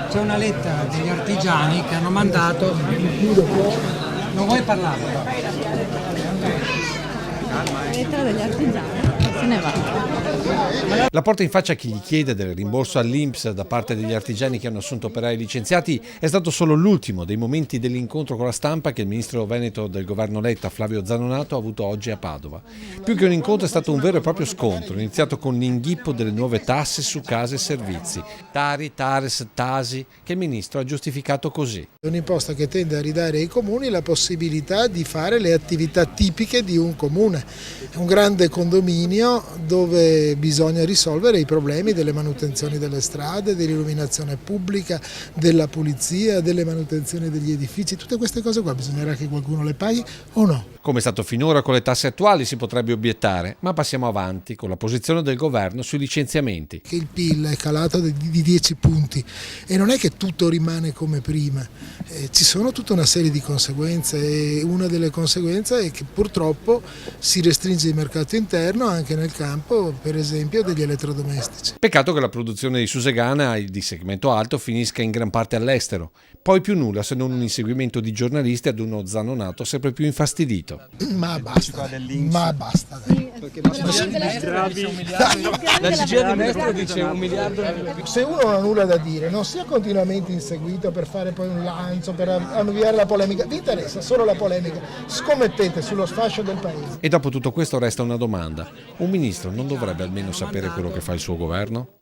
C'è una lettera degli artigiani che hanno mandato. Non vuoi parlare? La lettera degli artigiani se ne va. La porta in faccia a chi gli chiede del rimborso all'INPS da parte degli artigiani che hanno assunto operai licenziati è stato solo l'ultimo dei momenti dell'incontro con la stampa che il ministro veneto del governo Letta, Flavio Zanonato, ha avuto oggi a Padova. Più che un incontro è stato un vero e proprio scontro, iniziato con l'inghippo delle nuove tasse su case e servizi, Tari, Tares, Tasi, che il ministro ha giustificato così. È un'imposta che tende a ridare ai comuni la possibilità di fare le attività tipiche di un comune. È un grande condominio dove bisogna risolvere i problemi delle manutenzioni delle strade, dell'illuminazione pubblica, della pulizia, delle manutenzioni degli edifici. Tutte queste cose qua bisognerà che qualcuno le paghi o no? Come è stato finora con le tasse attuali si potrebbe obiettare, ma passiamo avanti con la posizione del governo sui licenziamenti. Che il PIL è calato di 10 punti e non è che tutto rimane come prima, ci sono tutta una serie di conseguenze e una delle conseguenze è che purtroppo si restringe il mercato interno anche nel campo, per esempio, degli elettrodomestici. Peccato che la produzione di Susegana e di segmento alto finisca in gran parte all'estero, poi più nulla se non un inseguimento di giornalisti ad uno Zanonato sempre più infastidito. Ma basta, ma basta. Dai. La CGIL di Mestre dice 1 miliardo. Se uno non ha nulla da dire, non sia continuamente inseguito per fare poi un lancio, per avviare la polemica, vi interessa solo la polemica, scommettete sullo sfascio del paese. E dopo tutto questo resta una domanda: un ministro non dovrebbe almeno sapere quello che fa il suo governo?